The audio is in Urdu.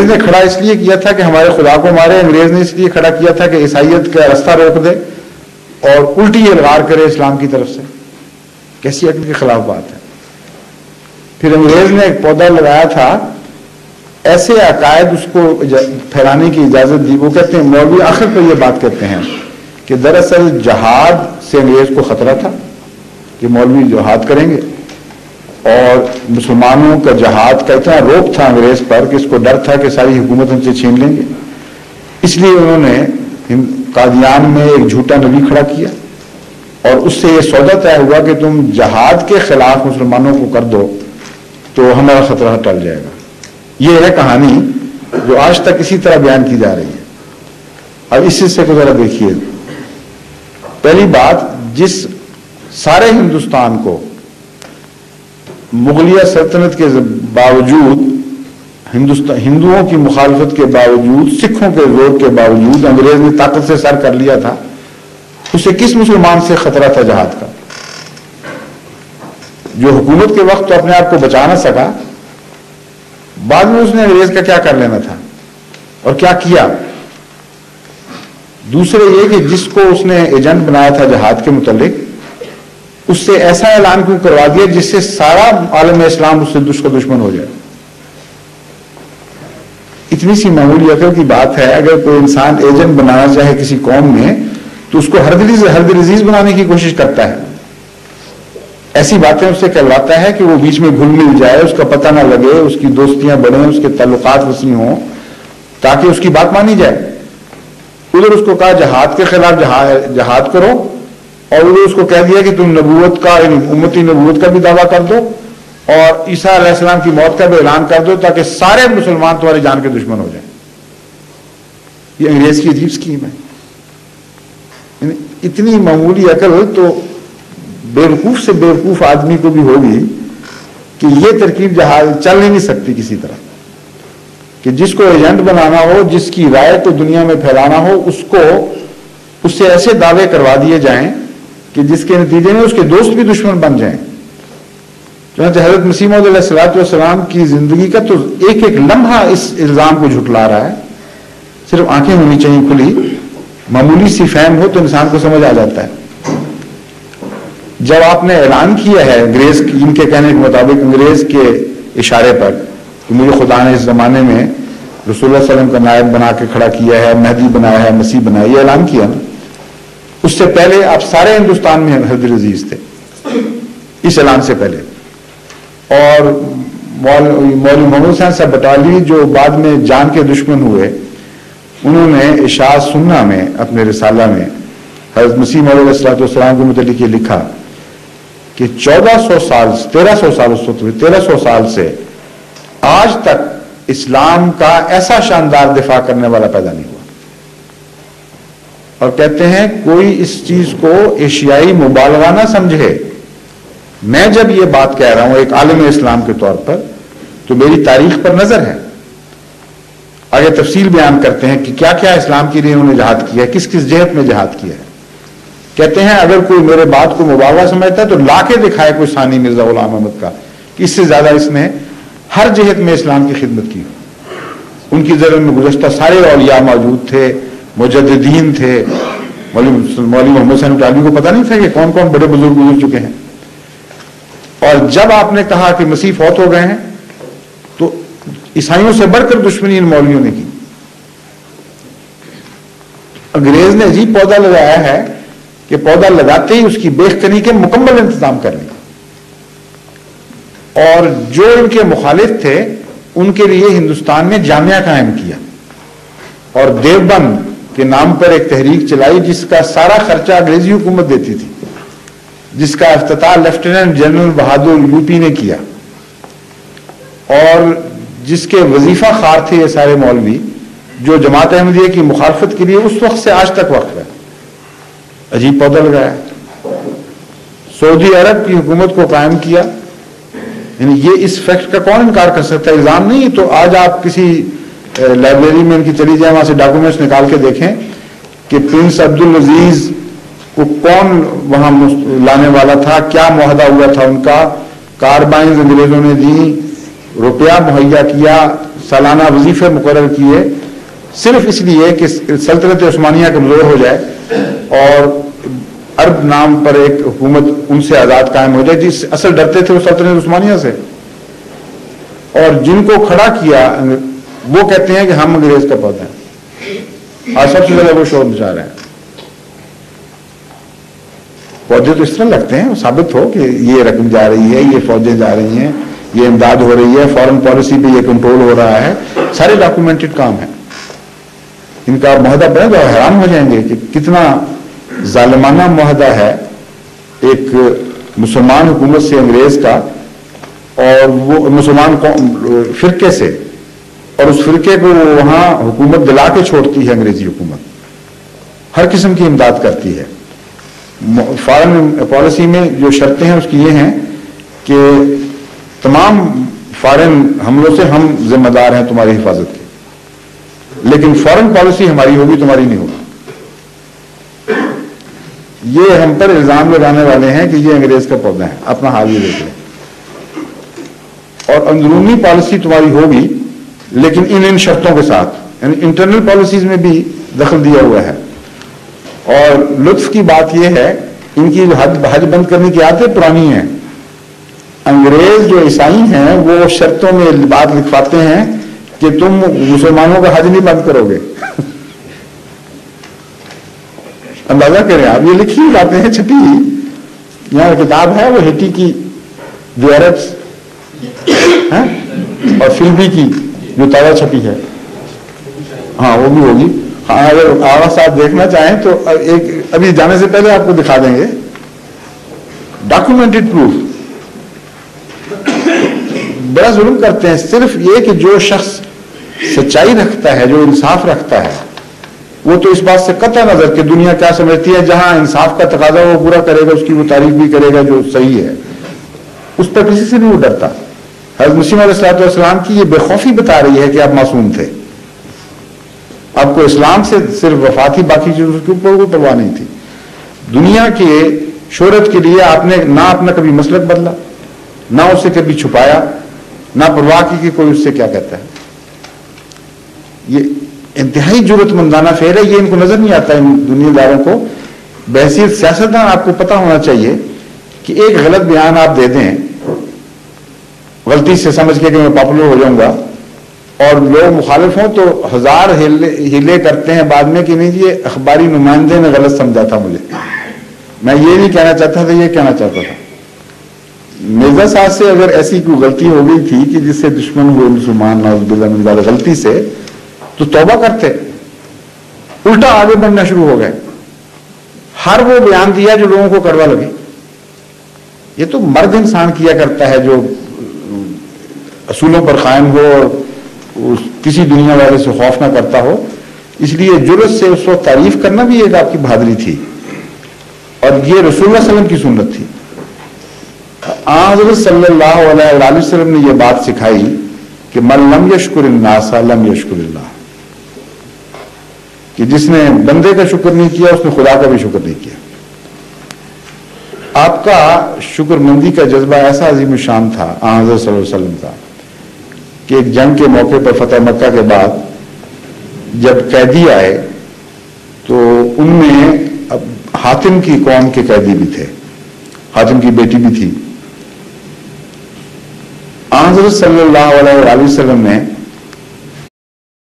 انگریز نے کھڑا اس لیے کیا تھا کہ ہمارے خدا کو مارے، انگریز نے اس لیے کھڑا کیا تھا کہ عیسائیت کا راستہ روک دے اور الٹی الغار کرے اسلام کی طرف سے. کیسی عقل کے خلاف بات ہے. پھر انگریز نے ایک پودا لگایا تھا، ایسے عقائد اس کو پھیلانے کی اجازت دی. وہ کہتے ہیں، مولوی آخر پر یہ بات کہتے ہیں کہ دراصل جہاد سے انگریز کو خطرہ تھا کہ مولوی جہاد کریں گے، اور مسلمانوں کا جہاد کا اتنا روک تھا انگریز پر کہ اس کو ڈر تھا کہ ساری حکومت ان سے چھین لیں گے. اس لیے انہوں نے قادیان میں ایک جھوٹا نبی کھڑا کیا اور اس سے یہ سودا طے ہوا کہ تم جہاد کے خلاف مسلمانوں کو کر دو تو ہمارا خطرہ ٹل جائے گا. یہ ہے کہانی جو آج تک اسی طرح بیان کی جا رہی ہے. اب اس حصے کو ذرا دیکھیے. پہلی بات، جس سارے ہندوستان کو مغلیہ سلطنت کے باوجود، ہندوؤں کی مخالفت کے باوجود، سکھوں کے زور کے باوجود انگریز نے طاقت سے سر کر لیا تھا، اسے کس مسلمان سے خطرہ تھا جہاد کا؟ جو حکومت کے وقت تو اپنے آپ کو بچا نہ سکا، بعد میں اس نے انگریز کا کیا کر لینا تھا اور کیا کیا؟ دوسرے یہ کہ جس کو اس نے ایجنٹ بنایا تھا جہاد کے متعلق، اس سے ایسا اعلان کیوں کروا دیا جس سے سارا عالم اسلام اس سے دشمن ہو جائے؟ اتنی سی معمولی عقل کی بات ہے. اگر کوئی انسان ایجنٹ بنانا چاہے کسی قوم میں تو اس کو ہر دلعزیز بنانے کی کوشش کرتا ہے. ایسی باتیں اس سے کہلواتا ہے کہ وہ بیچ میں گھل مل جائے، اس کا پتہ نہ لگے، اس کی دوستیاں بڑھیں، اس کے تعلقات وسیع ہوں، تاکہ اس کی بات مانی جائے. ادھر اس کو کہا جہاد کے خلاف جہاد کرو، اور ادھر اس کو کہہ دیا کہ تم نبوت کا، امتی نبوت کا بھی دعویٰ کر دو اور عیسیٰ علیہ السلام کی موت کا بھی اعلان کر دو تاکہ سارے مسلمان تمہاری جان کے دشمن ہو جائیں. یہ انگریز کی عجیب سکیم ہے. اتنی معمولی عقل تو بیوقوف سے بیوقوف آدمی کو بھی ہوگی کہ یہ ترکیب جہاز چل ہی نہیں سکتی کسی طرح، کہ جس کو ایجنٹ بنانا ہو، جس کی رائے کو دنیا میں پھیلانا ہو، اس سے ایسے دعوے کروا دیے جائیں کہ جس کے نتیجے میں اس کے دوست بھی دشمن بن جائیں. چنانچہ حضرت مسیح موعود علیہ الصلوۃ والسلام کی زندگی کا تو ایک ایک لمحہ اس الزام کو جھٹلا رہا ہے. صرف آنکھیں ہونی چاہیے کھلی، معمولی سی فہم ہو تو انسان کو سمجھ آ جاتا ہے. جب آپ نے اعلان کیا ہے انگریز، ان کے کہنے کے مطابق انگریز کے اشارے پر کہ مجھے خدا نے اس زمانے میں رسول اللہ صلی اللہ علیہ وسلم کا نائب بنا کے کھڑا کیا ہے، مہدی بنایا ہے، مسیح بنایا، یہ اعلان کیا نا، اس سے پہلے آپ سارے ہندوستان میں حضرت عزیز تھے اس اعلان سے پہلے. اور مولوی محمد حسین صاحب بٹالی جو بعد میں جان کے دشمن ہوئے، انہوں نے اشاعت سنہ میں اپنے رسالہ میں حضرت مسیح موعود علیہ السلام کے متعلق یہ لکھا کہ 1300 سال سے آج تک اسلام کا ایسا شاندار دفاع کرنے والا پیدا نہیں ہوا. اور کہتے ہیں کوئی اس چیز کو ایشیائی مبالغہ نہ سمجھے. میں جب یہ بات کہہ رہا ہوں ایک عالم اسلام کے طور پر تو میری تاریخ پر نظر ہے. آگے تفصیل بیان کرتے ہیں کہ کیا کیا اسلام کے لیے انہوں نے جہاد کیا ہے، کس کس جہت میں جہاد کیا ہے. کہتے ہیں اگر کوئی میرے بات کو مبالغہ سمجھتا ہے تو لا کے دکھائے کوئی ثانی مرزا غلام احمد کا کہ اس سے زیادہ اس نے ہر جہت میں اسلام کی خدمت کی. ان کی زمین میں گزشتہ سارے اولیاء موجود تھے، مجددین تھے. مولوی محمد حسین بٹالی کو پتہ نہیں تھا کہ کون کون بڑے بزرگ گزر چکے ہیں. اور جب آپ نے کہا کہ مسیح فوت ہو گئے ہیں تو عیسائیوں سے بڑھ کر دشمنی ان مولویوں نے کی. انگریز نے عجیب پودا لگایا ہے کہ پودا لگاتے ہی اس کی بیخ کنی کے مکمل انتظام کر لیا، اور جو ان کے مخالف تھے ان کے لیے ہندوستان میں جامعہ قائم کیا اور دیوبند کے نام پر ایک تحریک چلائی جس کا سارا خرچہ انگریزی حکومت دیتی تھی، جس کا افتتاح لیفٹیننٹ جنرل بہادر یوپی نے کیا، اور جس کے وظیفہ خار تھے یہ سارے مولوی جو جماعت احمدیہ کی مخالفت کے لیے اس وقت سے آج تک وقف ہے. عجیب پودا لگایا. سعودی عرب کی حکومت کو قائم کیا. یعنی یہ اس فیکٹ کا کون انکار کر سکتا ہے؟ الزام نہیں. تو آج آپ کسی لائبریری میں ان کی چلی جائیں، وہاں سے ڈاکومنٹس نکال کے دیکھیں کہ پرنس عبدالعزیز کو کون وہاں لانے والا تھا، کیا معاہدہ ہوا تھا ان کا. کاربائنز انگریزوں نے دی، روپیہ مہیا کیا، سالانہ وظیفے مقرر کیے صرف اس لیے کہ سلطنت عثمانیہ کمزور ہو جائے اور عرب نام پر ایک حکومت ان سے آزاد قائم ہو جائے. جس اصل ڈرتے تھے وہ سلطنت عثمانیہ سے, اور جن کو کھڑا کیا وہ کہتے ہیں کہ ہم انگریز کا پودا ہیں. آج سب سے زیادہ وہ شور مچا رہے ہیں. پودے تو اس طرح لگتے ہیں ثابت ہو کہ یہ رقم جا رہی ہے, یہ فوجیں جا رہی ہیں, یہ امداد ہو رہی ہے, فارن پالیسی پہ یہ کنٹرول ہو رہا ہے, سارے ڈاکومنٹڈ کام ہے. ان کا معاہدہ پڑھیں تو حیران ہو جائیں گے کہ کتنا ظالمانہ معاہدہ ہے ایک مسلمان حکومت سے انگریز کا, اور وہ مسلمان فرقے سے, اور اس فرقے کو وہاں حکومت دلا کے چھوڑتی ہے انگریزی حکومت, ہر قسم کی امداد کرتی ہے. فارن پالیسی میں جو شرطیں ہیں اس کی یہ ہیں کہ تمام فارن حملوں سے ہم ذمہ دار ہیں تمہاری حفاظت کے, لیکن فارن پالیسی ہماری ہوگی تمہاری نہیں ہوگی. یہ ہم پر الزام لگانے والے ہیں کہ یہ انگریز کا پودا ہے. اپنا حال یہ دیکھ لیں. اور اندرونی پالیسی تمہاری ہوگی لیکن ان شرطوں کے ساتھ, یعنی انٹرنل پالیسیز میں بھی دخل دیا ہوا ہے. اور لطف کی بات یہ ہے ان کی حج بند کرنے کی عادتیں پرانی ہیں. انگریز جو عیسائی ہیں وہ شرطوں میں بات لکھواتے ہیں کہ تم مسلمانوں کا حج نہیں بند کرو گے. اندازہ کریں آپ, یہ لکھی باتیں ہیں, چھپی یہاں کتاب ہے وہ ہیٹی کی دیارتس اور فلبی کی جو تازہ چھپی ہے, ہاں وہ بھی ہوگی. ہاں اگر آغا صاحب دیکھنا چاہیں تو ایک ابھی جانے سے پہلے آپ کو دکھا دیں گے ڈاکومنٹڈ پروف. بڑا ظلم کرتے ہیں. صرف یہ کہ جو شخص سچائی رکھتا ہے, جو انصاف رکھتا ہے, وہ تو اس بات سے قطع نظر کہ دنیا کیا سمجھتی ہے, جہاں انصاف کا تقاضا وہ پورا کرے گا, اس کی وہ تعریف بھی کرے گا جو صحیح ہے, اس پر کسی سے نہیں وہ ڈرتا. حضرت مسیح علیہ السلام کی یہ بے خوفی بتا رہی ہے کہ آپ معصوم تھے. آپ کو اسلام سے صرف وفات ہی, باقی چیزوں کے اوپر کوئی پرواہ نہیں تھی. دنیا کے شہرت کے لیے آپ نے نہ اپنا کبھی مسلک بدلا, نہ اسے کبھی چھپایا, نہ پرواہ کی کہ کوئی اس سے کیا کہتا ہے. یہ انتہائی جرأت مندانہ فعل ہے. یہ ان کو نظر نہیں آتا ان دنیا داروں کو. بحیثیت سیاستدان آپ کو پتا ہونا چاہیے کہ ایک غلط بیان آپ دے دیں غلطی سے سمجھ کے کہ میں پاپولر ہو جاؤں گا, اور لوگ مخالف ہوں تو ہزار ہیلے کرتے ہیں بعد میں کہ نہیں یہ اخباری نمائندے نے غلط سمجھا تھا مجھے, میں یہ نہیں کہنا چاہتا تھا, یہ کہنا چاہتا تھا. مرزا صاحب سے اگر ایسی کوئی غلطی ہو گئی تھی کہ جس سے دشمن ہوئے مسلمان نعوذ باللہ من ذالک غلطی سے, تو توبہ کرتے, الٹا آگے بڑھنا شروع ہو گئے. ہر وہ بیان دیا جو لوگوں کو کڑوا لگے. یہ تو مرد انسان کیا کرتا ہے جو اصولوں پر قائم ہو اور کسی دنیا والے سے خوف نہ کرتا ہو. اس لیے جرأت سے اس وقت تعریف کرنا بھی ایک آپ کی بہادری تھی, اور یہ رسول اللہ صلی اللہ علیہ وسلم کی سنت تھی. حضرت صلی اللہ علیہ وسلم نے یہ بات سکھائی کہ من لم یشکر الناس لم یشکر اللہ, کہ جس نے بندے کا شکر نہیں کیا اس نے خدا کا بھی شکر نہیں کیا. آپ کا شکر مندی کا جذبہ ایسا عظیم الشان تھا حضرت صلی اللہ علیہ وسلم کا کہ ایک جنگ کے موقع پر فتح مکہ کے بعد جب قیدی آئے تو ان میں حاتم کی قوم کے قیدی بھی تھے, حاتم کی بیٹی بھی تھی. حضرت صلی اللہ علیہ وسلم نے